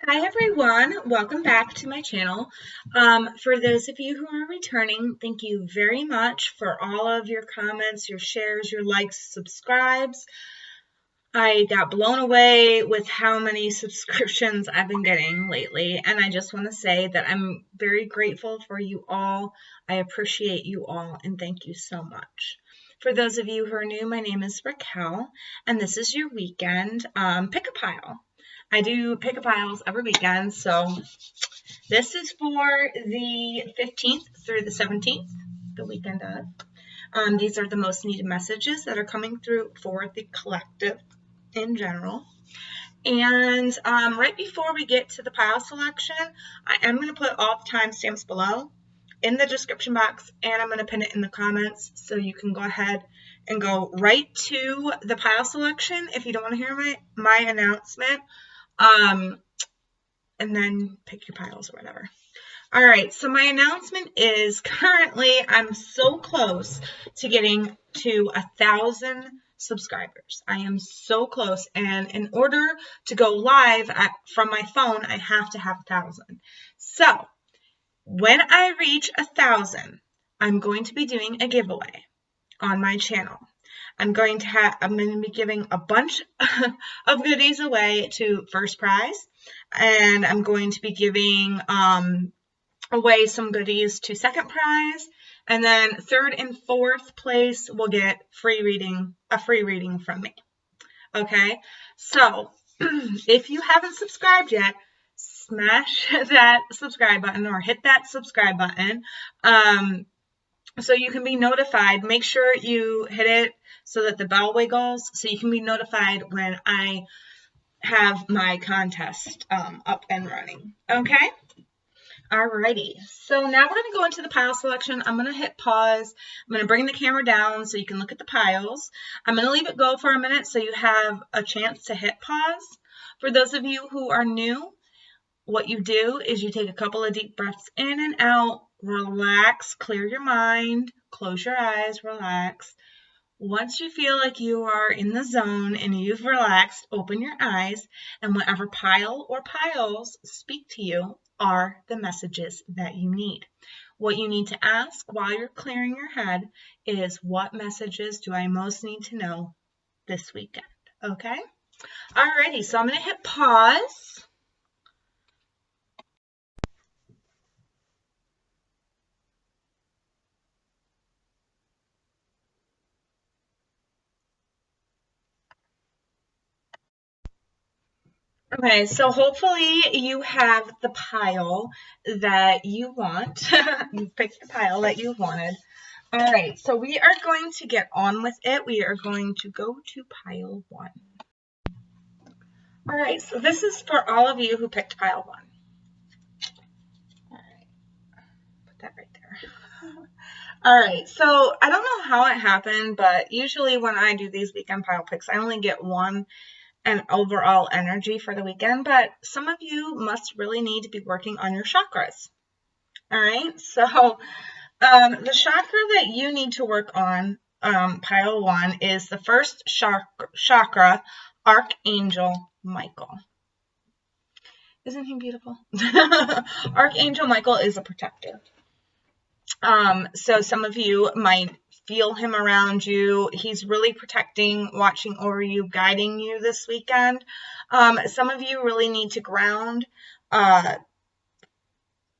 Hi everyone, welcome back to my channel. For those of you who are returning, thank you very much for all of your comments, your shares, your likes, subscribes. I got blown away with how many subscriptions I've been getting lately, and I just want to say that I'm very grateful for you all. I appreciate you all, and thank you so much. For those of you who are new, my name is Racquel, and this is your weekend pick a pile. I do pick a piles every weekend, so this is for the 15th through the 17th, the weekend of. These are the most needed messages that are coming through for the collective in general. And right before we get to the pile selection, I am going to put all the timestamps below in the description box, and I'm going to pin it in the comments so you can go ahead and go right to the pile selection if you don't want to hear my announcement. And then pick your piles or whatever. All right, so my announcement is currently I'm so close to getting to 1,000 subscribers. I am so close, and in order to go live from my phone, I have to have 1,000. So when I reach 1,000, I'm going to be doing a giveaway on my channel. I'm going to be giving a bunch of goodies away to first prize, and I'm going to be giving away some goodies to second prize, and then third and fourth place will get a free reading from me. Okay, so if you haven't subscribed yet, smash that subscribe button or hit that subscribe button. So you can be notified. Make sure you hit it so that the bell wiggles so you can be notified when I have my contest up and running. Okay? Alrighty. So now we're going to go into the pile selection. I'm going to hit pause. I'm going to bring the camera down so you can look at the piles. I'm going to leave it go for a minute so you have a chance to hit pause. For those of you who are new, what you do is you take a couple of deep breaths in and out. Relax, clear your mind, close your eyes, relax. Once you feel like you are in the zone and you've relaxed, open your eyes, and whatever pile or piles speak to you are the messages that you need. What you need to ask while you're clearing your head is, what messages do I most need to know this weekend? Okay? Alrighty, so I'm going to hit pause. Okay, so hopefully you have the pile that you want. You picked the pile that you wanted. All right, so we are going to get on with it. We are going to go to pile 1. All right, so this is for all of you who picked pile 1. All right, put that right there. All right, so I don't know how it happened, but usually when I do these weekend pile picks, I only get one and overall energy for the weekend, but some of you must really need to be working on your chakras. All right, so the chakra that you need to work on, pile 1, is the first chakra, Archangel Michael. Isn't he beautiful? Archangel Michael is a protector. So some of you might feel him around you. He's really protecting, watching over you, guiding you this weekend. Some of you really need to ground,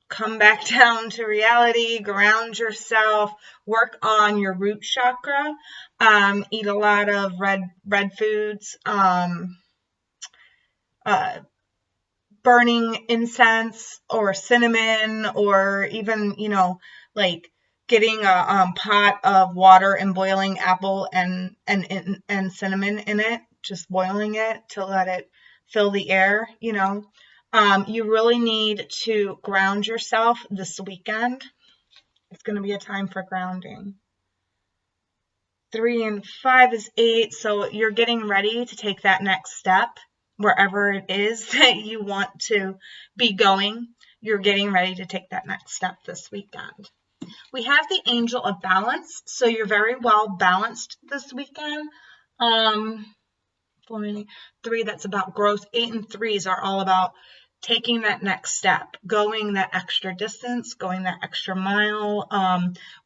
come back down to reality, ground yourself, work on your root chakra, eat a lot of red foods, burning incense or cinnamon, or even, like getting a pot of water and boiling apple and cinnamon in it, just boiling it to let it fill the air, You really need to ground yourself this weekend. It's going to be a time for grounding. 3 and 5 is 8, so you're getting ready to take that next step. Wherever it is that you want to be going, you're getting ready to take that next step this weekend. We have the angel of balance, so you're very well balanced this weekend. 4 and 3, that's about growth. 8 and 3s are all about taking that next step, going that extra distance, going that extra mile,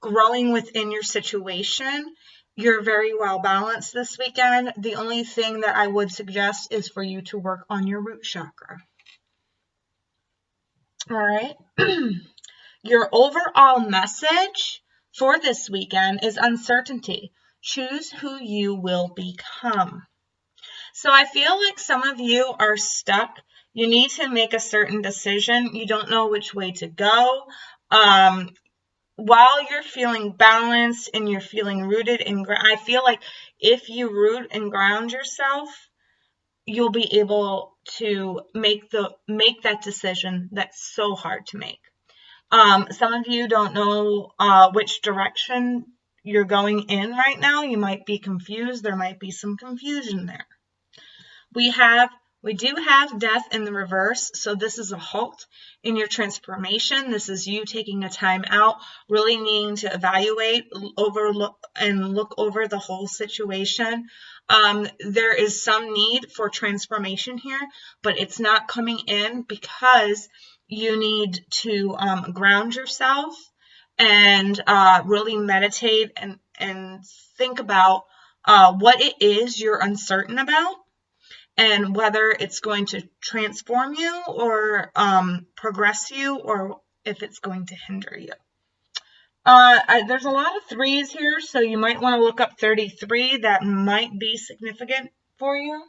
growing within your situation. You're very well balanced this weekend. The only thing that I would suggest is for you to work on your root chakra. All right. Your overall message for this weekend is uncertainty. Choose who you will become. So I feel like some of you are stuck. You need to make a certain decision. You don't know which way to go. While you're feeling balanced and you're feeling rooted and I feel like if you root and ground yourself, you'll be able to make that decision that's so hard to make. Some of you don't know which direction you're going in right now. You might be confused. There might be some confusion there. We do have death in the reverse, so this is a halt in your transformation. This is you taking a time out, really needing to evaluate, look over the whole situation. There is some need for transformation here, but it's not coming in because you need to ground yourself and really meditate and think about what it is you're uncertain about, and whether it's going to transform you or progress you, or if it's going to hinder you. There's a lot of 3s here, so you might want to look up 33. That might be significant for you.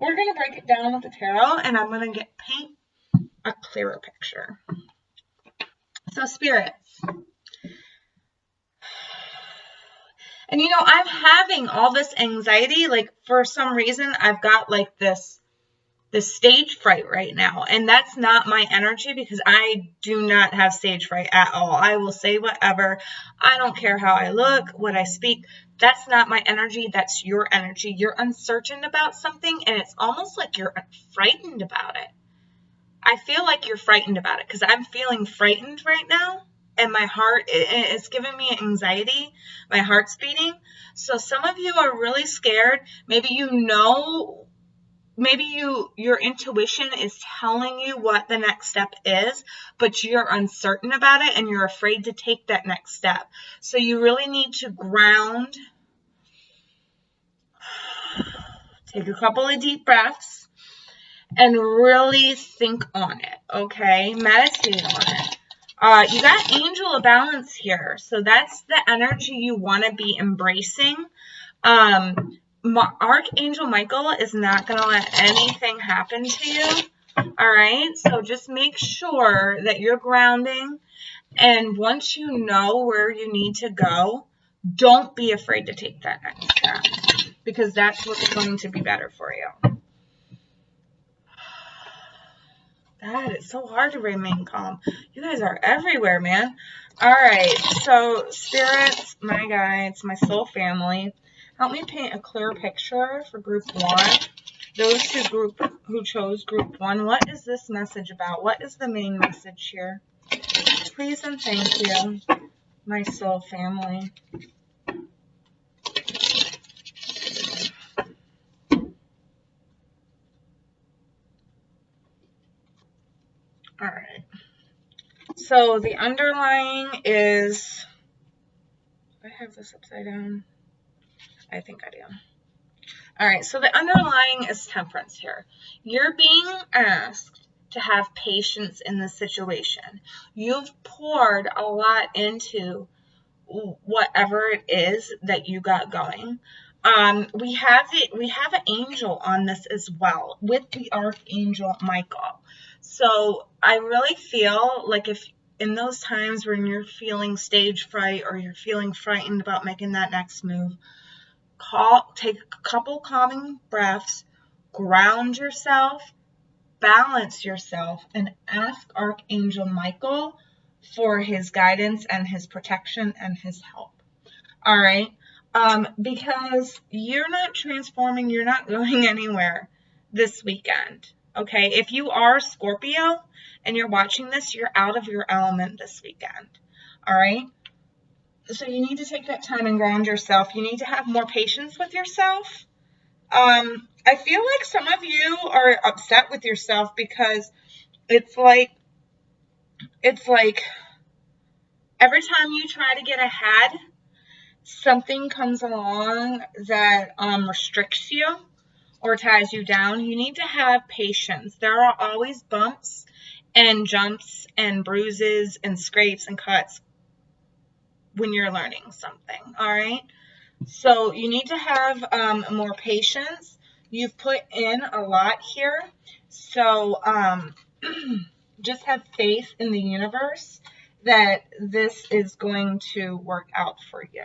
We're going to break it down with the tarot, and I'm going to paint a clearer picture. So spirits. And you know, I'm having all this anxiety, like for some reason I've got like this stage fright right now, and that's not my energy, because I do not have stage fright at all. I will say whatever. I don't care how I look, what I speak. That's not my energy. That's your energy. You're uncertain about something, and it's almost like you're frightened about it. I feel like you're frightened about it, because I'm feeling frightened right now. And my heart, it's giving me anxiety. My heart's beating. So some of you are really scared. Maybe your intuition is telling you what the next step is, but you're uncertain about it and you're afraid to take that next step. So you really need to ground. Take a couple of deep breaths and really think on it, okay? Meditate on it. You got angel of balance here, so that's the energy you want to be embracing. Archangel Michael is not going to let anything happen to you, all right? So just make sure that you're grounding, and once you know where you need to go, don't be afraid to take that next step, because that's what's going to be better for you. God, it's so hard to remain calm. You guys are everywhere, man. All right, so spirits, my guides, my soul family, help me paint a clear picture for group 1. Those who chose group 1, what is this message about? What is the main message here? Please and thank you, my soul family. All right. So the underlying is, do I have this upside down? I think I do. All right, so the underlying is temperance here. You're being asked to have patience in the situation. You've poured a lot into whatever it is that you got going. We have an angel on this as well, with the Archangel Michael. So I really feel like if in those times when you're feeling stage fright or you're feeling frightened about making that next move, take a couple calming breaths, ground yourself, balance yourself, and ask Archangel Michael for his guidance and his protection and his help. All right? Because you're not transforming, you're not going anywhere this weekend. Okay? If you are Scorpio and you're watching this, you're out of your element this weekend. All right? So you need to take that time and ground yourself. You need to have more patience with yourself. And I feel like some of you are upset with yourself because it's like every time you try to get ahead, something comes along that restricts you or ties you down. You need to have patience. There are always bumps and jumps and bruises and scrapes and cuts when you're learning something, all right? So you need to have more patience. You've put in a lot here, so just have faith in the universe that this is going to work out for you.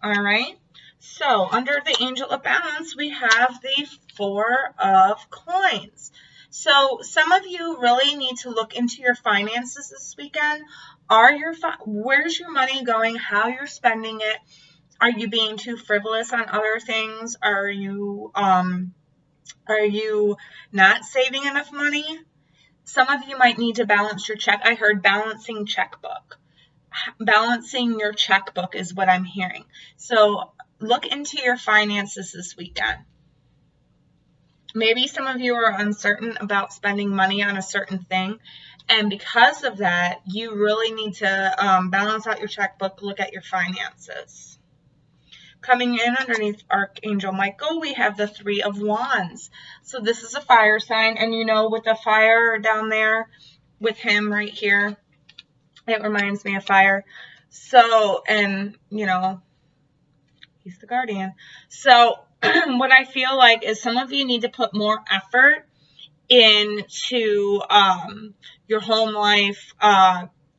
All right. So under the Angel of Balance, we have the Four of Coins. So some of you really need to look into your finances this weekend. Where's your money going? How you're spending it? Are you being too frivolous on other things? Are you not saving enough money? Some of you might need to balance your check. I heard balancing checkbook. Balancing your checkbook is what I'm hearing. So look into your finances this weekend. Maybe some of you are uncertain about spending money on a certain thing. And because of that, you really need to balance out your checkbook, look at your finances. Coming in underneath Archangel Michael, we have the Three of Wands. So this is a fire sign. And you know, with the fire down there, with him right here, it reminds me of fire. So, and, you know, he's the guardian. So what I feel like is some of you need to put more effort into your home life.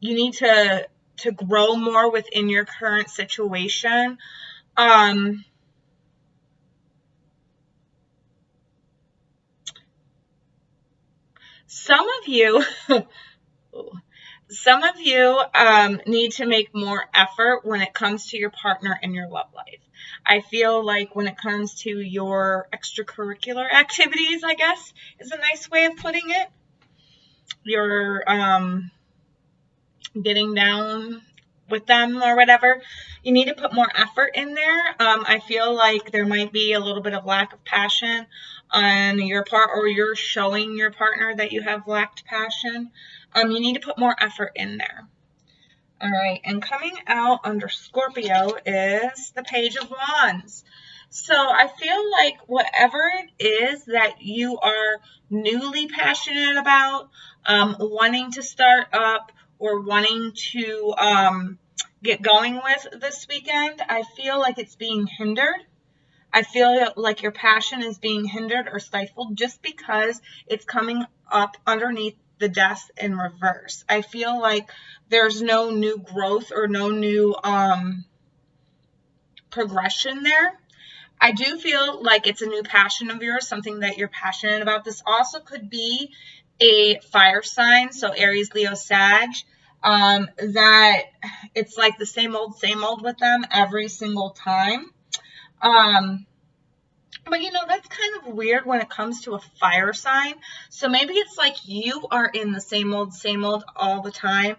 You need to grow more within your current situation. Some of you need to make more effort when it comes to your partner and your love life. I feel like when it comes to your extracurricular activities, I guess, is a nice way of putting it. You're getting down with them or whatever. You need to put more effort in there. I feel like there might be a little bit of lack of passion on your part, or you're showing your partner that you have lacked passion. You need to put more effort in there. All right, and coming out under Scorpio is the Page of Wands. So I feel like whatever it is that you are newly passionate about, wanting to start up or wanting to get going with this weekend, I feel like it's being hindered. I feel like your passion is being hindered or stifled just because it's coming up underneath the Death in reverse. I feel like there's no new growth or no new progression there. I do feel like it's a new passion of yours, something that you're passionate about. This also could be a fire sign, so Aries, Leo, Sag, that it's like the same old with them every single time. But you know, that's kind of weird when it comes to a fire sign. So maybe it's like you are in the same old all the time.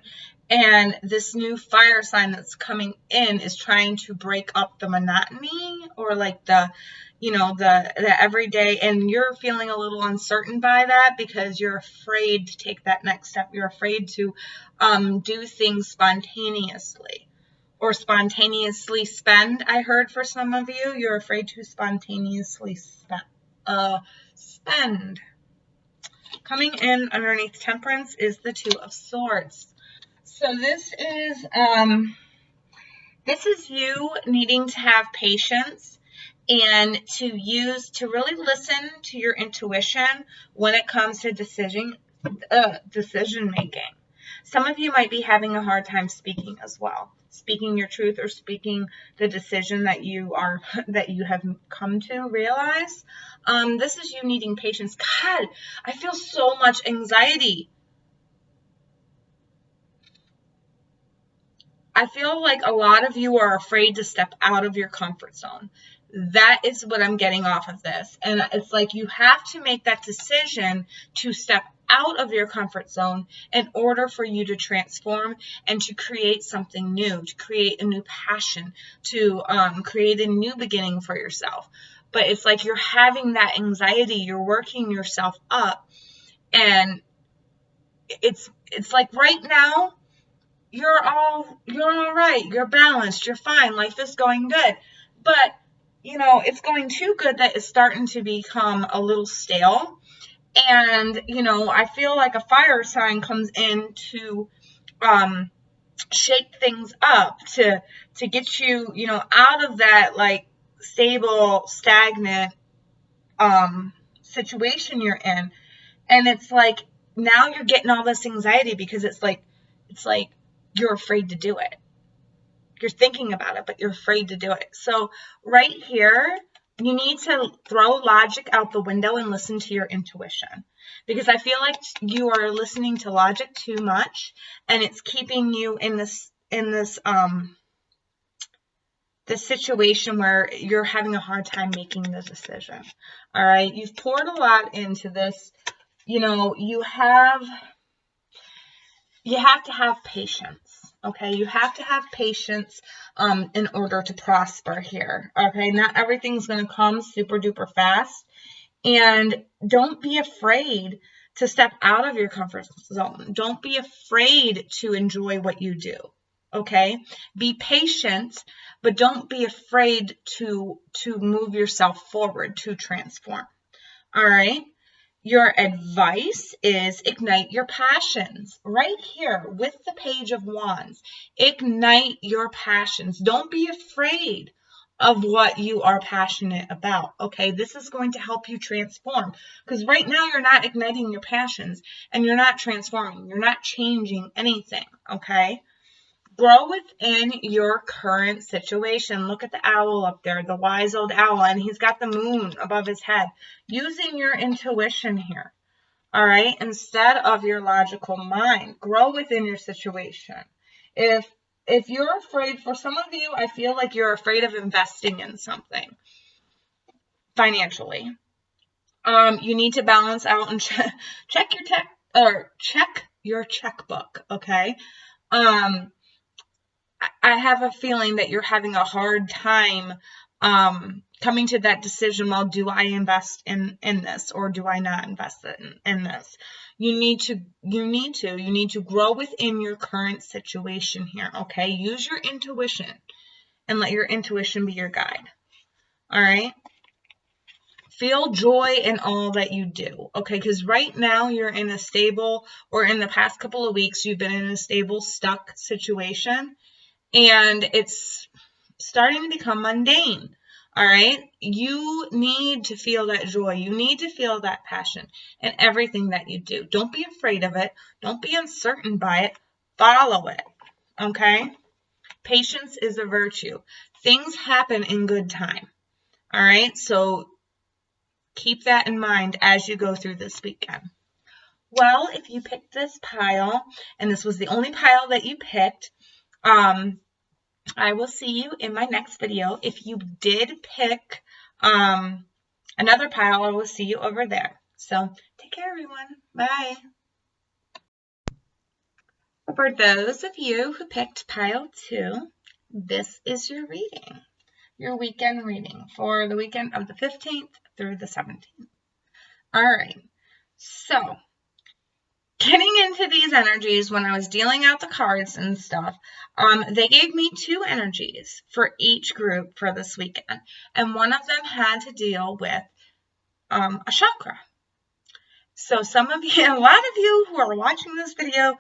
And this new fire sign that's coming in is trying to break up the monotony or like the everyday. And you're feeling a little uncertain by that because you're afraid to take that next step. You're afraid to do things spontaneously. Or spontaneously spend, I heard for some of you. You're afraid to spontaneously spend. Coming in underneath Temperance is the Two of Swords. So this is you needing to have patience and to really listen to your intuition when it comes to decision making. Some of you might be having a hard time speaking as well. Speaking your truth or speaking the decision that you have come to realize. This is you needing patience. God, I feel so much anxiety. I feel like a lot of you are afraid to step out of your comfort zone. That is what I'm getting off of this. And it's like you have to make that decision to step out of your comfort zone in order for you to transform and to create something new, to create a new passion, to create a new beginning for yourself. but it's like you're having that anxiety, you're working yourself up, and it's like right now you're all right, you're balanced, you're fine, life is going good, but you know, it's going too good that it's starting to become a little stale. And you know, I feel like a fire sign comes in to shake things up, to get you, you know, out of that like stable, stagnant situation you're in. And it's like now you're getting all this anxiety because it's like you're afraid to do it. You're thinking about it, but you're afraid to do it. So right here, you need to throw logic out the window and listen to your intuition, because I feel like you are listening to logic too much, and it's keeping you in this this situation where you're having a hard time making the decision. All right, you've poured a lot into this. You know, you have to have patience. Okay, you have to have patience in order to prosper here. Okay, not everything's going to come super duper fast, and don't be afraid to step out of your comfort zone. Don't be afraid to enjoy what you do. Okay, be patient, but don't be afraid to move yourself forward, to transform. All right. Your advice is ignite your passions. Right here with the Page of Wands. Ignite your passions. Don't be afraid of what you are passionate about. Okay, this is going to help you transform, because right now you're not igniting your passions and you're not transforming. You're not changing anything. Okay. Grow within your current situation. Look at the owl up there, the wise old owl, and he's got the moon above his head. Using your intuition here, all right, instead of your logical mind. Grow within your situation. If you're afraid, for some of you, I feel like you're afraid of investing in something financially. You need to balance out and check your checkbook, okay? I have a feeling that you're having a hard time coming to that decision. Well, do I invest in this, or do I not invest in this? You need to grow within your current situation here. Okay, use your intuition and let your intuition be your guide. All right. Feel joy in all that you do. Okay, because right now you're in a stable, or in the past couple of weeks you've been in a stable, stuck situation. And it's starting to become mundane. All right. You need to feel that joy. You need to feel that passion in everything that you do. Don't be afraid of it. Don't be uncertain by it. Follow it. Okay. Patience is a virtue. Things happen in good time. All right. So keep that in mind as you go through this weekend. Well, if you picked this pile, and this was the only pile that you picked, I will see you in my next video. If you did pick another pile, I will see you over there. So take care, everyone. Bye. For those of you who picked pile 2, this is your reading, your weekend reading for the weekend of the 15th through the 17th. All right. So getting into these energies, when I was dealing out the cards and stuff, they gave me 2 energies for each group for this weekend. And one of them had to deal with a chakra. So some of you, a lot of you who are watching this video,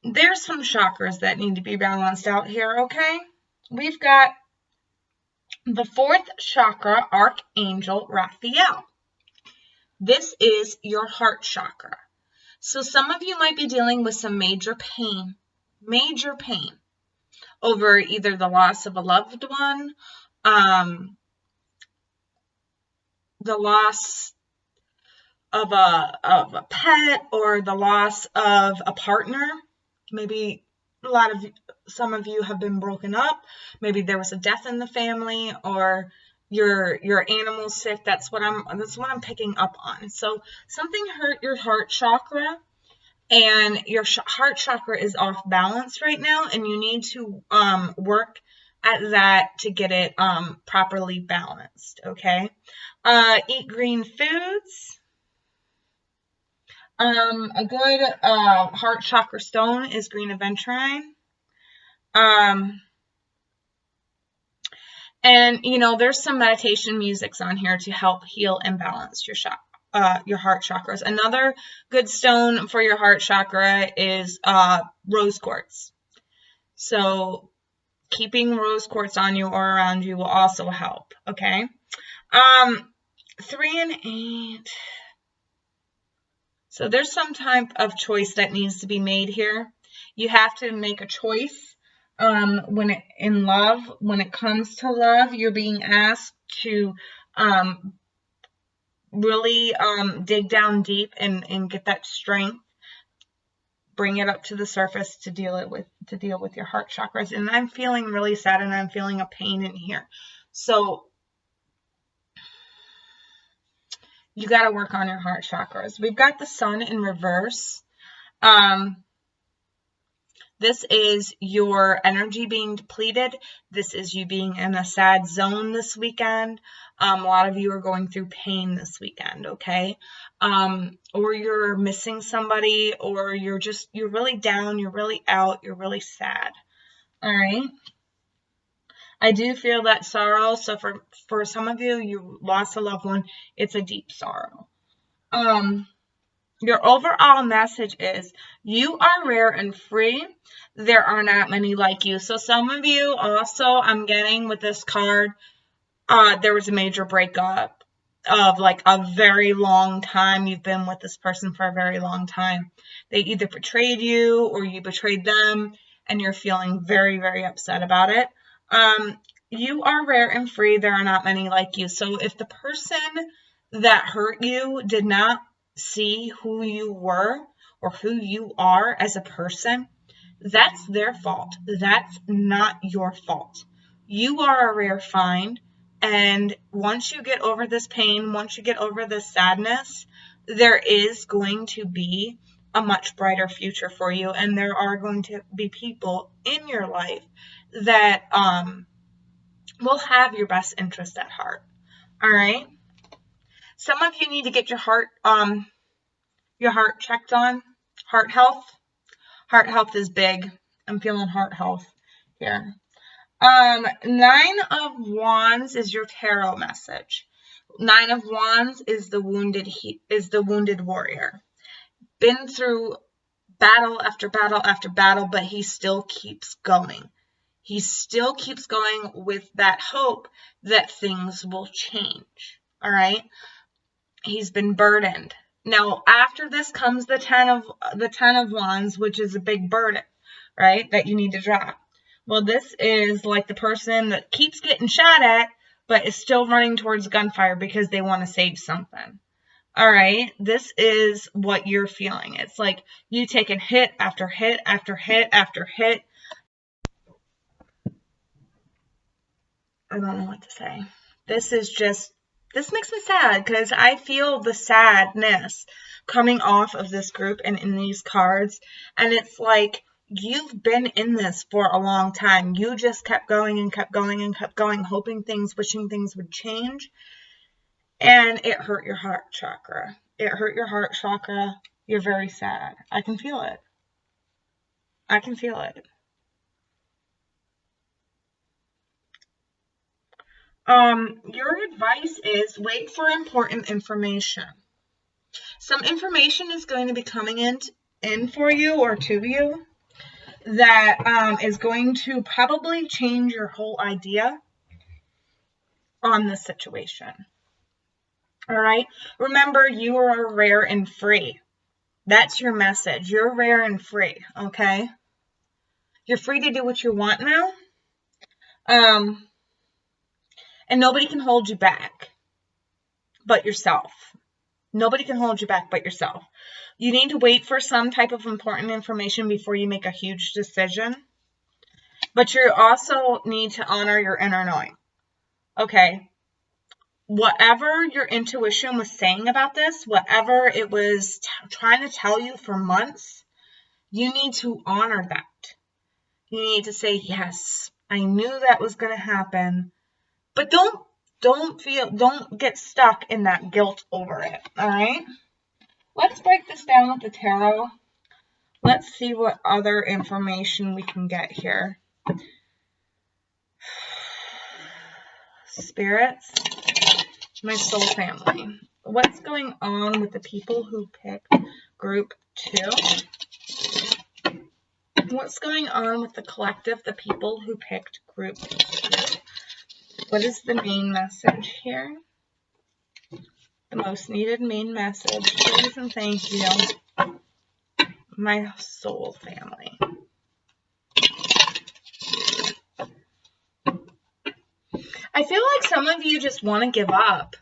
there's some chakras that need to be balanced out here, okay? We've got the 4th chakra, Archangel Racquel. This is your heart chakra. So some of you might be dealing with some major pain over either the loss of a loved one, the loss of a pet, or the loss of a partner. Maybe some of you have been broken up. Maybe there was a death in the family, or your animal's sick. That's what I'm picking up on. So something hurt your heart chakra, and your heart chakra is off balance right now, and you need to work at that to get it properly balanced, okay? Eat green foods. A good heart chakra stone is green aventurine. And, you know, there's some meditation musics on here to help heal and balance your heart chakras. Another good stone for your heart chakra is rose quartz. So keeping rose quartz on you or around you will also help, okay? 3 and 8. So there's some type of choice that needs to be made here. You have to make a choice. When it comes to love, you're being asked to really dig down deep and get that strength, bring it up to the surface to deal with your heart chakras. And I'm feeling really sad, and I'm feeling a pain in here. So you got to work on your heart chakras. We've got the sun in reverse. This is your energy being depleted. This is you being in a sad zone this weekend. A lot of you are going through pain this weekend, okay? Or you're missing somebody, or you're really down, you're really out, you're really sad. All right? I do feel that sorrow. So for some of you, you lost a loved one. It's a deep sorrow. Your overall message is you are rare and free. There are not many like you. So some of you also, I'm getting with this card, there was a major breakup of like a very long time. You've been with this person for a very long time. They either betrayed you or you betrayed them, and you're feeling very, very upset about it. You are rare and free. There are not many like you. So if the person that hurt you did not see who you were or who you are as a person, that's their fault. That's not your fault. You are a rare find. And once you get over this pain, once you get over this sadness, there is going to be a much brighter future for you. And there are going to be people in your life that will have your best interest at heart. All right. Some of you need to get your heart checked on. Heart health. Heart health is big. I'm feeling heart health here. 9 of Wands is your tarot message. 9 of Wands is the wounded warrior. Been through battle after battle after battle, but he still keeps going. He still keeps going with that hope that things will change. All right? He's been burdened. Now, after this comes the 10 of Wands, which is a big burden, right? That you need to drop. Well, this is like the person that keeps getting shot at, but is still running towards gunfire because they want to save something. All right? This is what you're feeling. It's like you taking hit after hit after hit after hit. I don't know what to say. This makes me sad because I feel the sadness coming off of this group and in these cards. And it's like, you've been in this for a long time. You just kept going and kept going and kept going, wishing things would change. And it hurt your heart chakra. It hurt your heart chakra. You're very sad. I can feel it. I can feel it. Your advice is wait for important information. Some information is going to be coming in for you or to you that is going to probably change your whole idea on the situation. All right? Remember, you are rare and free. That's your message. You're rare and free, okay? You're free to do what you want now. And nobody can hold you back but yourself. Nobody can hold you back but yourself. You need to wait for some type of important information before you make a huge decision. But you also need to honor your inner knowing. Okay. Whatever your intuition was saying about this, whatever it was trying to tell you for months, you need to honor that. You need to say, yes, I knew that was going to happen. But don't get stuck in that guilt over it, all right? Let's break this down with the tarot. Let's see what other information we can get here. Spirits, my soul family. What's going on with the people who picked group 2? What's going on with the collective, the people who picked group 2? What is the main message here? The most needed main message. Please and thank you, my soul family. I feel like some of you just want to give up.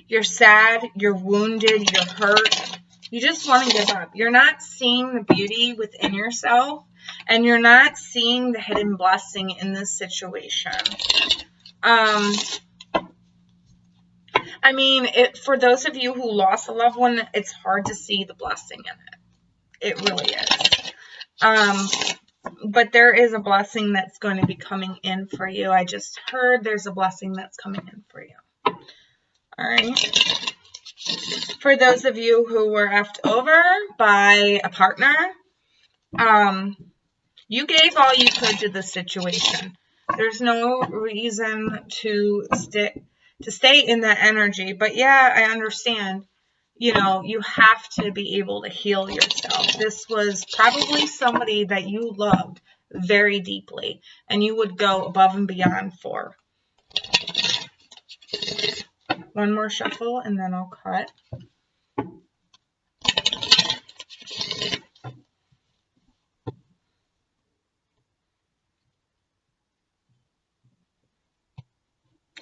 You're sad, you're wounded, you're hurt. You just want to give up. You're not seeing the beauty within yourself, and you're not seeing the hidden blessing in this situation. I mean, for those of you who lost a loved one, it's hard to see the blessing in it. It really is. But there is a blessing that's going to be coming in for you. I just heard there's a blessing that's coming in for you. All right. For those of you who were left over by a partner, you gave all you could to the situation. There's no reason to stay in that energy. But yeah, I understand. You know, you have to be able to heal yourself. This was probably somebody that you loved very deeply, and you would go above and beyond for. One more shuffle, and then I'll cut.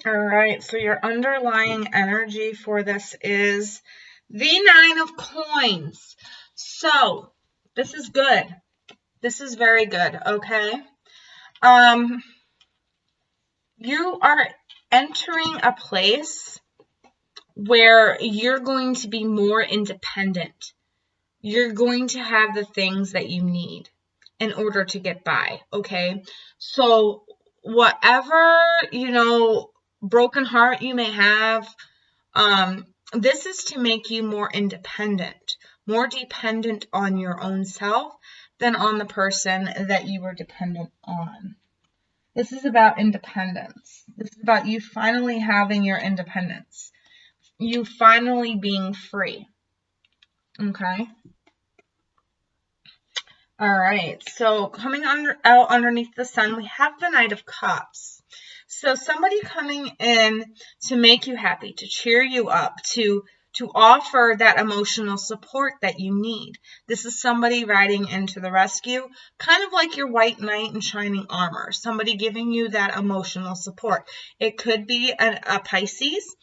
All right, so your underlying energy for this is the 9 of coins. So this is good. This is very good, okay? You are entering a place where you're going to be more independent. You're going to have the things that you need in order to get by, okay? So whatever, broken heart you may have, this is to make you more independent, more dependent on your own self than on the person that you were dependent on. This is about independence. This is about you finally having your independence. You finally being free. Okay? All right. So coming out underneath the sun, we have the Knight of Cups. So somebody coming in to make you happy, to cheer you up, to offer that emotional support that you need. This is somebody riding into the rescue, kind of like your white knight in shining armor, somebody giving you that emotional support. It could be a Pisces,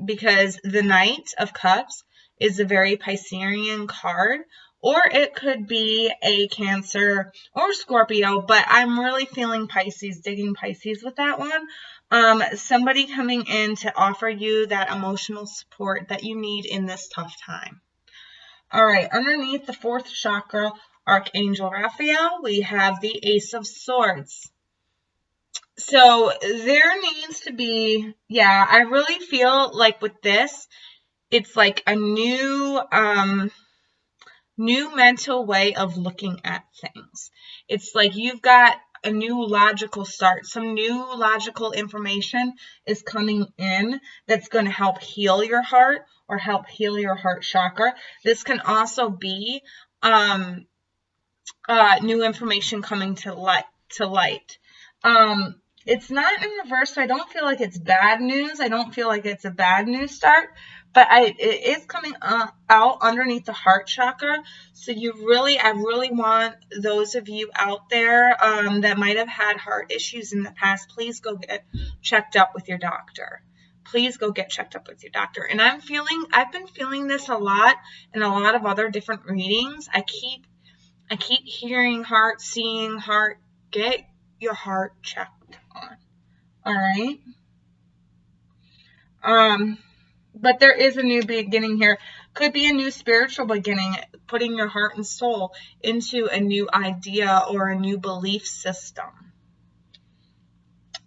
because the Knight of Cups is a very Piscean card, or it could be a Cancer or Scorpio, but I'm really feeling Pisces, digging Pisces with that one. Somebody coming in to offer you that emotional support that you need in this tough time. All right, underneath the 4th chakra, Archangel Raphael, we have the Ace of Swords. So there needs to be, I really feel like with this, it's like a new mental way of looking at things. It's like you've got a new logical start. Some new logical information is coming in that's going to help heal your heart or help heal your heart chakra. This can also be new information coming to light. It's not in reverse, so I don't feel like it's bad news. I don't feel like it's a bad news start, but it is coming out underneath the heart chakra. So I really want those of you out there that might have had heart issues in the past, please go get checked up with your doctor. Please go get checked up with your doctor. And I've been feeling this a lot in a lot of other different readings. I keep hearing heart, seeing heart. Get your heart checked on. All right. But there is a new beginning here. Could be a new spiritual beginning, putting your heart and soul into a new idea or a new belief system.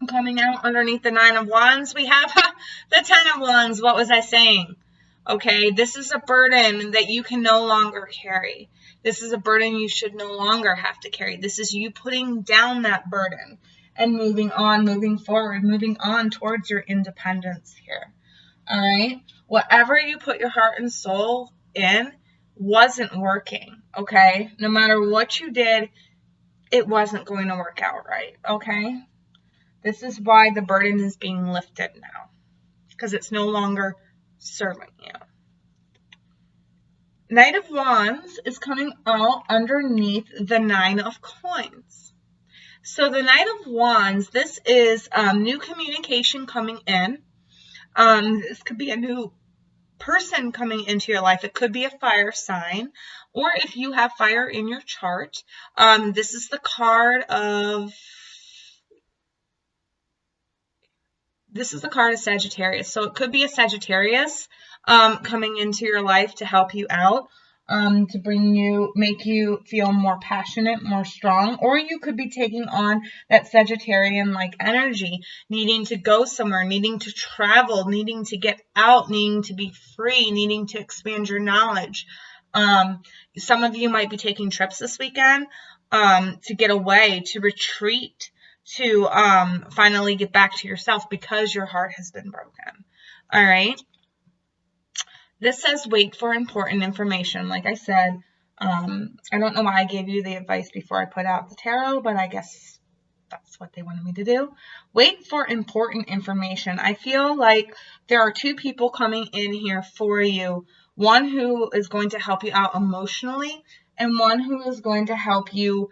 Coming out underneath the 9 of Wands, we have the 10 of Wands. What was I saying? Okay, this is a burden that you can no longer carry. This is a burden you should no longer have to carry. This is you putting down that burden and moving on, moving forward, moving on towards your independence here. All right? Whatever you put your heart and soul in wasn't working, okay? No matter what you did, it wasn't going to work out right, okay? This is why the burden is being lifted now, because it's no longer serving you. Knight of Wands is coming out underneath the 9 of Coins. So the Knight of Wands, this is new communication coming in. This could be a new person coming into your life. It could be a fire sign, or if you have fire in your chart, this is the card of Sagittarius. So it could be a Sagittarius coming into your life to help you out, to make you feel more passionate, more strong, or you could be taking on that Sagittarian-like energy, needing to go somewhere, needing to travel, needing to get out, needing to be free, needing to expand your knowledge. Some of you might be taking trips this weekend to get away, to retreat, to finally get back to yourself because your heart has been broken. All right. This says wait for important information. Like I said, I don't know why I gave you the advice before I put out the tarot, but I guess that's what they wanted me to do. Wait for important information. I feel like there are two people coming in here for you. One who is going to help you out emotionally, and one who is going to help you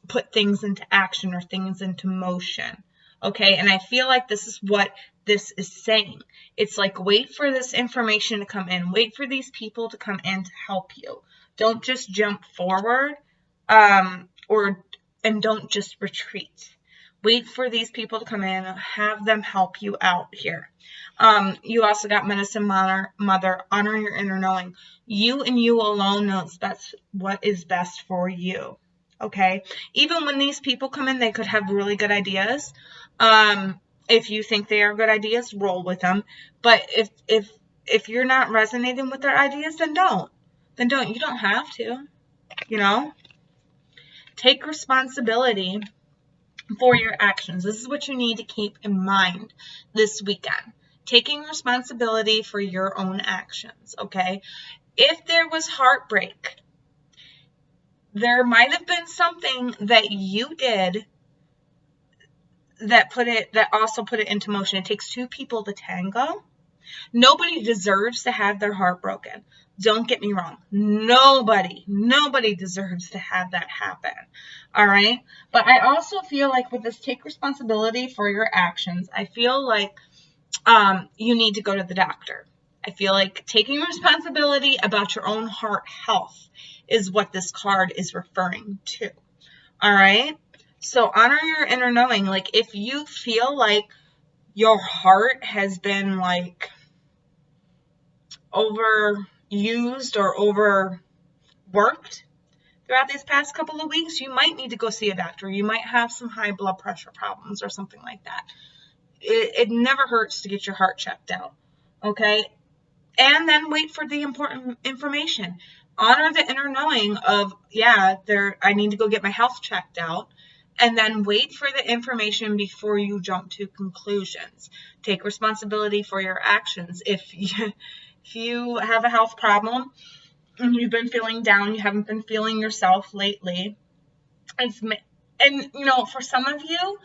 put things into action or things into motion. Okay, and I feel like this is what this is saying. It's like, wait for this information to come in. Wait for these people to come in to help you. Don't just jump forward, and don't just retreat. Wait for these people to come in and have them help you out here. You also got Medicine Mother, honor your inner knowing. You and you alone knows what is best for you. Okay, even when these people come in, they could have really good ideas. If you think they are good ideas, roll with them. But if you're not resonating with their ideas, then don't. You don't have to. Take responsibility for your actions. This is what you need to keep in mind this weekend. Taking responsibility for your own actions. Okay, if there was heartbreak, there might have been something that you did that also put it into motion. It takes two people to tango. Nobody deserves to have their heart broken. Don't get me wrong. Nobody deserves to have that happen. All right. But I also feel like with this take responsibility for your actions, I feel like you need to go to the doctor. I feel like taking responsibility about your own heart health is what this card is referring to. All right. So honor your inner knowing. Like, if you feel like your heart has been like overused or overworked throughout these past couple of weeks, you might need to go see a doctor. You might have some high blood pressure problems or something like that. It never hurts to get your heart checked out. Okay. And then wait for the important information. Honor the inner knowing of, I need to go get my health checked out. And then wait for the information before you jump to conclusions. Take responsibility for your actions. If you have a health problem and you've been feeling down, you haven't been feeling yourself lately. For some of you,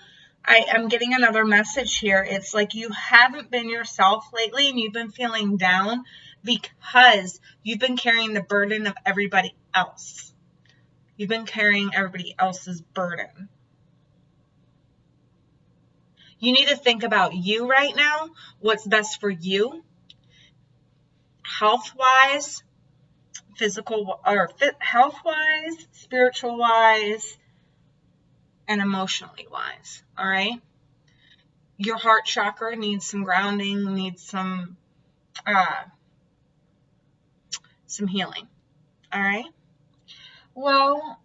I am getting another message here. It's like you haven't been yourself lately and you've been feeling down because you've been carrying the burden of everybody else. You've been carrying everybody else's burden. You need to think about you right now, what's best for you, health-wise, health-wise, spiritual-wise, and emotionally-wise, all right? Your heart chakra needs some grounding, needs some healing, all right? Well,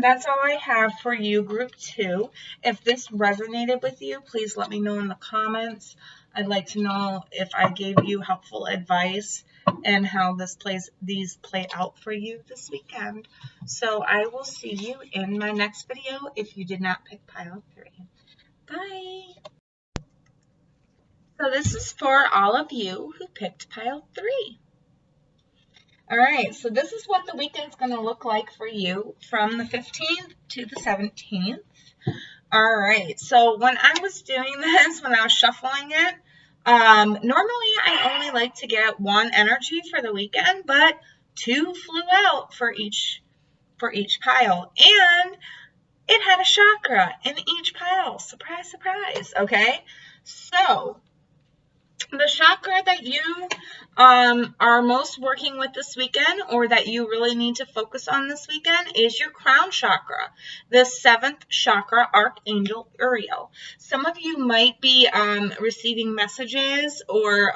that's all I have for you, Group 2. If this resonated with you, please let me know in the comments. I'd like to know if I gave you helpful advice and how these play out for you this weekend. So I will see you in my next video if you did not pick pile 3. Bye. So this is for all of you who picked pile 3. All right, so this is what the weekend's going to look like for you from the 15th to the 17th. All right, so when I was doing this, when I was shuffling it, normally I only like to get 1 energy for the weekend, but 2 flew out for each pile, and it had a chakra in each pile. Surprise, surprise. Okay, so the chakra that you are most working with this weekend, or that you really need to focus on this weekend, is your crown chakra, the 7th chakra, Archangel Uriel. Some of you might be receiving messages or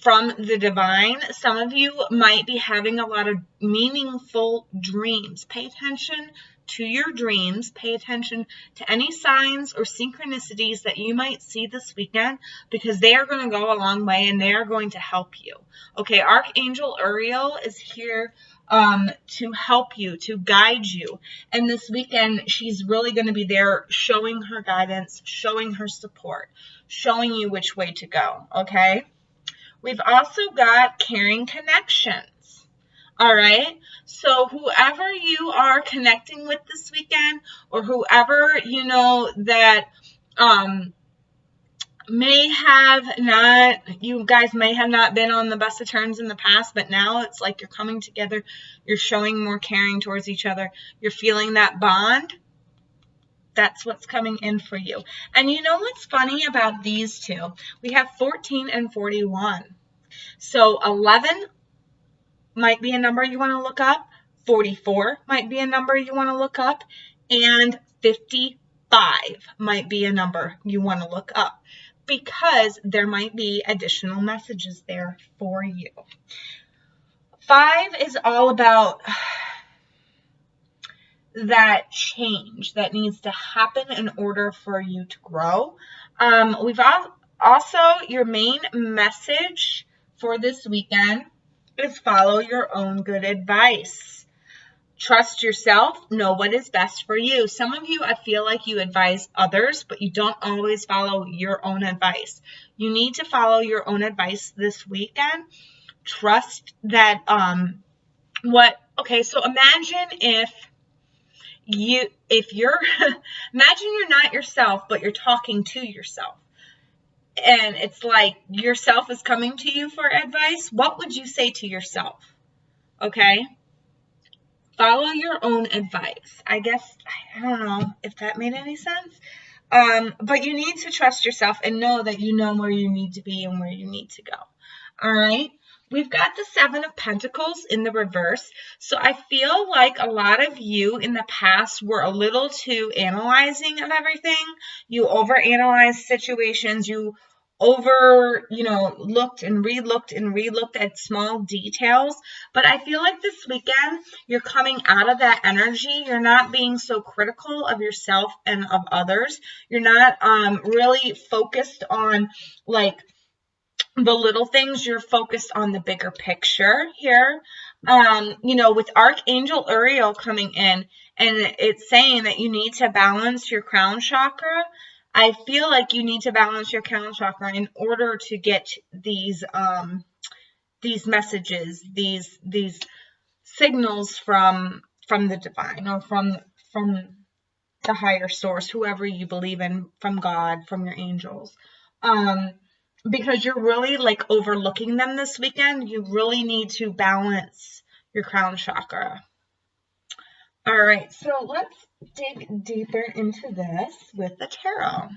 from the divine. Some of you might be having a lot of meaningful dreams. Pay attention to your dreams. Pay attention to any signs or synchronicities that you might see this weekend, because they are going to go a long way and they are going to help you. Okay, Archangel Uriel is here to help you, to guide you. And this weekend, she's really going to be there showing her guidance, showing her support, showing you which way to go. Okay? We've also got caring connections. All right. So whoever you are connecting with this weekend, or whoever you know that you guys may have not been on the best of terms in the past, but now it's like you're coming together, you're showing more caring towards each other, you're feeling that bond. That's what's coming in for you. And you know what's funny about these two? We have 14 and 41. So 11 might be a number you want to look up. 44 might be a number you want to look up. And 55 might be a number you want to look up, because there might be additional messages there for you. 5 is all about that change that needs to happen in order for you to grow. We've also, your main message for this weekend is follow your own good advice. Trust yourself. Know what is best for you. Some of you, I feel like you advise others, but you don't always follow your own advice. You need to follow your own advice this weekend. Trust that, so imagine imagine you're not yourself, but you're talking to yourself. And it's like yourself is coming to you for advice. What would you say to yourself? Okay? Follow your own advice. I guess, I don't know if that made any sense. But you need to trust yourself and know that you know where you need to be and where you need to go. All right? We've got the 7 of Pentacles in the reverse. So I feel like a lot of you in the past were a little too analyzing of everything. You overanalyzed situations. You looked and relooked at small details. But I feel like this weekend, you're coming out of that energy. You're not being so critical of yourself and of others. You're not really focused on, like, the little things. You're focused on the bigger picture here. With Archangel Uriel coming in, and it's saying that you need to balance your crown chakra. I feel like you need to balance your crown chakra in order to get these messages, these signals from the divine, or from the higher source, whoever you believe in, from God, from your angels. Because you're really like overlooking them this weekend. You really need to balance your crown chakra. All right, so let's dig deeper into this with the tarot.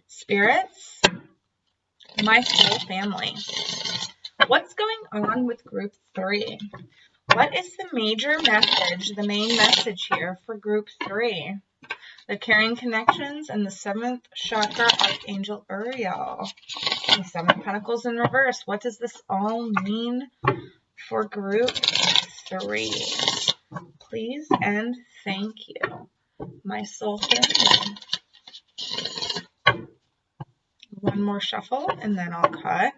Spirits, my whole family. What's going on with group 3? What is the major message, the main message here for group 3? The caring connections and the 7th chakra, Archangel Uriel. The Seven of Pentacles in reverse. What does this all mean for group 3? Please and thank you. My soul family. One more shuffle and then I'll cut.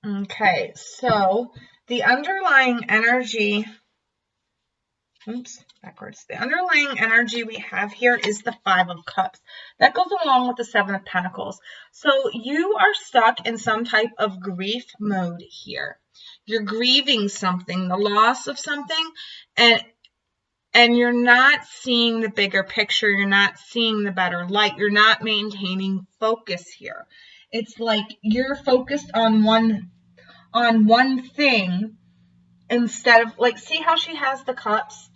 Okay, so the underlying energy, backwards. The underlying energy we have here is the Five of Cups. That goes along with the Seven of Pentacles. So you are stuck in some type of grief mode here. You're grieving something, the loss of something, and you're not seeing the bigger picture. You're not seeing the better light. You're not maintaining focus here. It's like you're focused on one thing instead of, like, see how she has the cups?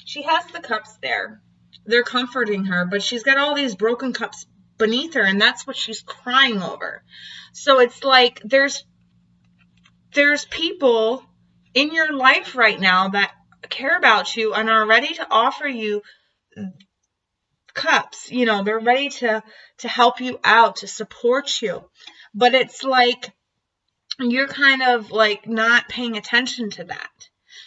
She has the cups there. They're comforting her, but she's got all these broken cups beneath her, and that's what she's crying over. So it's like there's people in your life right now that care about you and are ready to offer you cups. You know, they're ready to help you out, to support you. But it's like you're kind of like not paying attention to that.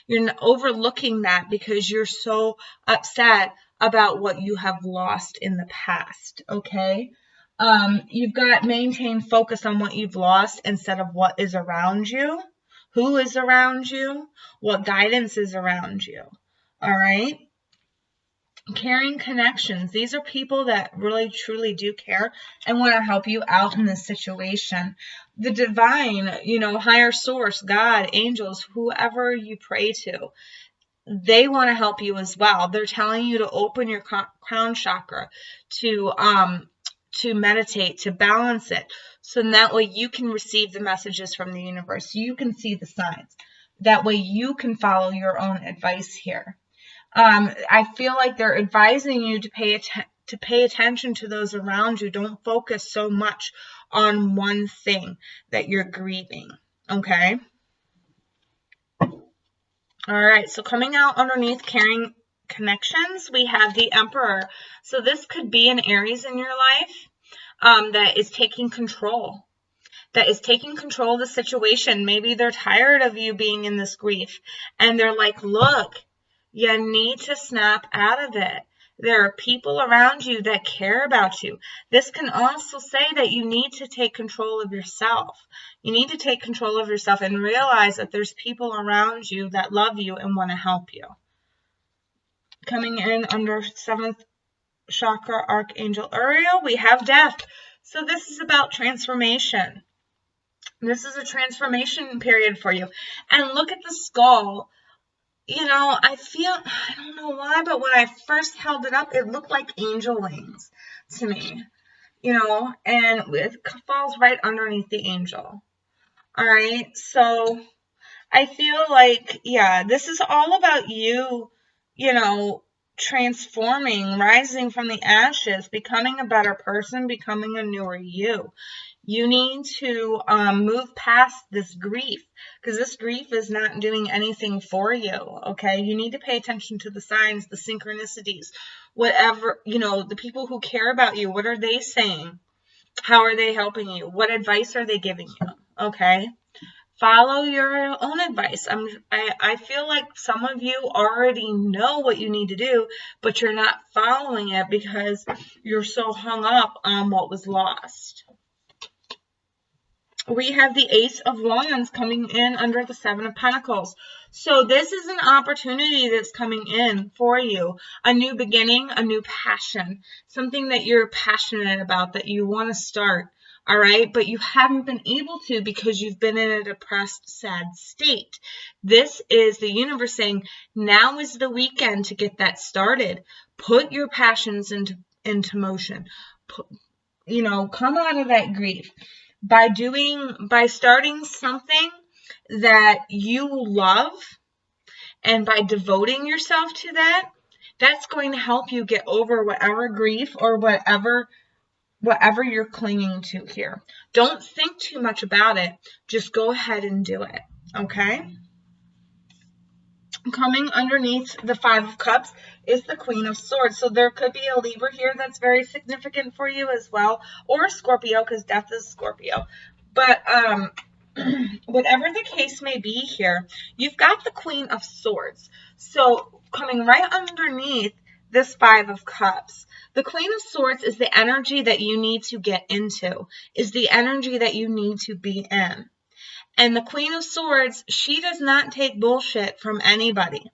You're overlooking that because you're so upset about what you have lost in the past, okay? You've got to maintain focus on what you've lost instead of what is around you, who is around you, what guidance is around you, all right? Caring connections. These are people that really, truly do care and want to help you out in this situation. The divine, you know, higher source, God, angels, whoever you pray to, they want to help you as well. They're telling you to open your crown chakra, to meditate, to balance it. So that way you can receive the messages from the universe. You can see the signs. That way you can follow your own advice here. I feel like they're advising you to pay attention to those around you. Don't focus so much on one thing that you're grieving, okay? All right, so coming out underneath caring connections, we have the Emperor. So this could be an Aries in your life that is taking control. That is taking control of the situation. Maybe they're tired of you being in this grief, and they're like, look, you need to snap out of it. There are people around you that care about you. This can also say that you need to take control of yourself. You need to take control of yourself and realize that there's people around you that love you and want to help you. Coming in under 7th chakra, Archangel Uriel, we have Death. So this is about transformation. This is a transformation period for you. And look at the skull. You know, I don't know why, but when I first held it up, it looked like angel wings to me, you know, and it falls right underneath the angel. All right. So I feel like, yeah, this is all about you, you know, transforming, rising from the ashes, becoming a better person, becoming a newer you. You need to move past this grief, because this grief is not doing anything for you, okay? You need to pay attention to the signs, the synchronicities, whatever, you know, the people who care about you. What are they saying? How are they helping you? What advice are they giving you, okay? Follow your own advice. I feel like some of you already know what you need to do, but you're not following it because you're so hung up on what was lost. We have the Ace of Wands coming in under the Seven of Pentacles. So this is an opportunity that's coming in for you. A new beginning, a new passion, something that you're passionate about, that you want to start, all right? But you haven't been able to because you've been in a depressed, sad state. This is the universe saying, now is the weekend to get that started. Put your passions into motion. You know, come out of that grief. By starting something that you love, and by devoting yourself to that, that's going to help you get over whatever grief or whatever you're clinging to here. Don't think too much about it. Just go ahead and do it, okay? coming underneath the Five of Cups is the Queen of Swords. So there could be a Libra here that's very significant for you as well, or Scorpio, because death is Scorpio. But whatever the case may be here, you've got the Queen of Swords. So coming right underneath this Five of Cups, the Queen of Swords is the energy that you need to get into, is the energy that you need to be in. And the Queen of Swords, she does not take bullshit from anybody.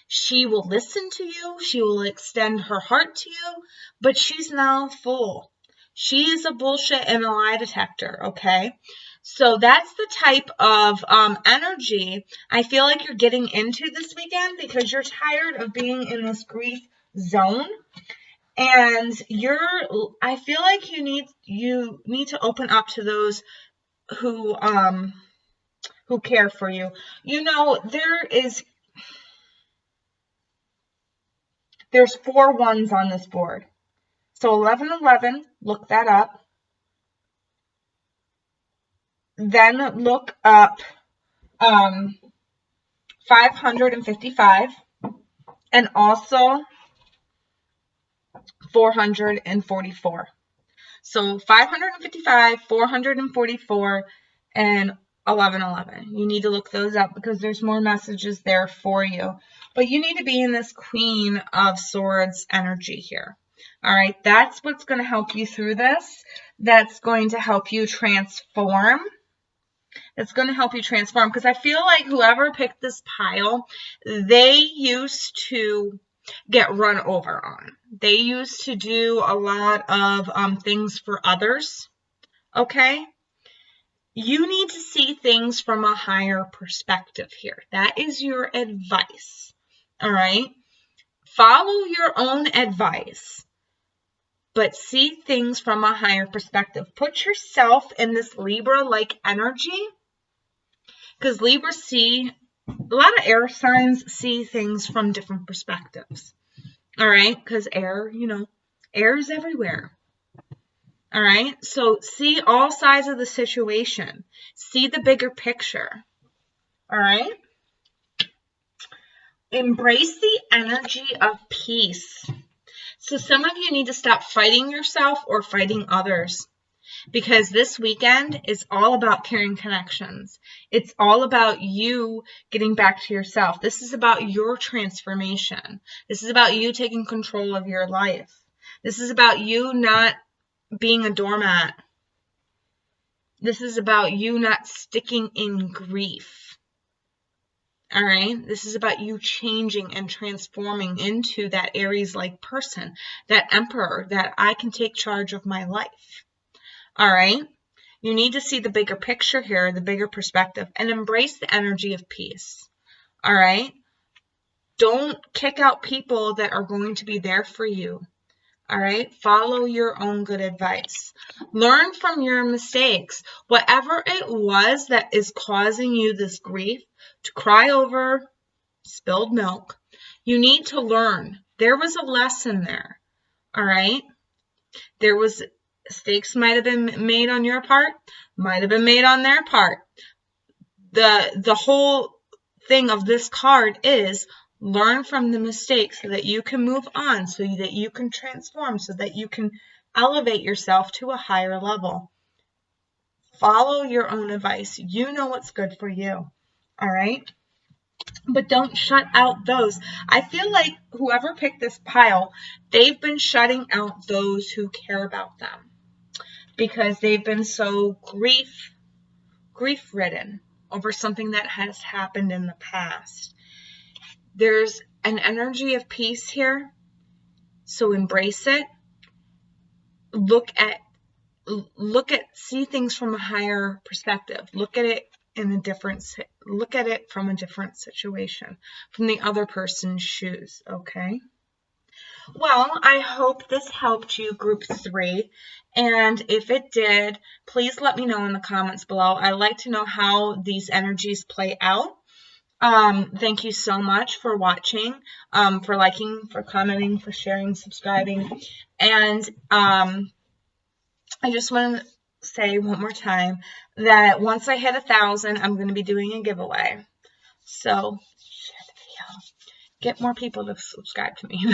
She will listen to you. She will extend her heart to you, but she's now full. She is a bullshit and a lie detector, okay? So that's the type of energy I feel like you're getting into this weekend, because you're tired of being in this grief zone. And I feel like you need to open up to those who care for you. You know, there's 4 ones on this board. So 1111, look that up. Then look up 555 and also 444. So 555, 444, and 1111. You need to look those up because there's more messages there for you. But you need to be in this Queen of Swords energy here. All right, that's what's going to help you through this. That's going to help you transform. It's going to help you transform, because I feel like whoever picked this pile, they used to get run over on. They used to do a lot of things for others, okay? You need to see things from a higher perspective here. That is your advice, all right? Follow your own advice, but see things from a higher perspective. Put yourself in this Libra-like energy, because Libra a lot of air signs see things from different perspectives. All right, because air, air is everywhere. All right, so see all sides of the situation. See the bigger picture. All right, embrace the energy of peace. So some of you need to stop fighting yourself or fighting others, because this weekend is all about caring connections. It's all about you getting back to yourself. This is about your transformation. This is about you taking control of your life. This is about you not being a doormat. This is about you not sticking in grief. All right? This is about you changing and transforming into that Aries-like person, that emperor, that I can take charge of my life. All right? You need to see the bigger picture here, the bigger perspective, and embrace the energy of peace. All right? Don't kick out people that are going to be there for you. All right? Follow your own good advice. Learn from your mistakes. Whatever it was that is causing you this grief, to cry over spilled milk, you need to learn. There was a lesson there. All right? Mistakes might have been made on your part, might have been made on their part. The whole thing of this card is learn from the mistakes so that you can move on, so that you can transform, so that you can elevate yourself to a higher level. Follow your own advice. You know what's good for you. All right? But don't shut out those. I feel like whoever picked this pile, they've been shutting out those who care about them, because they've been so grief-ridden over something that has happened in the past. There's an energy of peace here, so embrace it. See things from a higher perspective. Look at it from a different situation, from the other person's shoes, okay? Well, I hope this helped you, Group 3. And if it did, please let me know in the comments below. I'd like to know how these energies play out. Thank you so much for watching, for liking, for commenting, for sharing, subscribing. And I just want to say one more time that once I hit 1,000, I'm going to be doing a giveaway. So share the video. get more people to subscribe to me.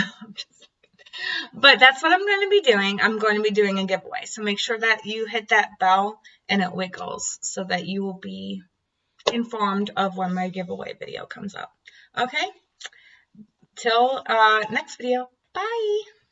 But that's what I'm going to be doing. I'm going to be doing a giveaway. So make sure that you hit that bell and it wiggles so that you will be informed of when my giveaway video comes up. Okay? Till next video. Bye.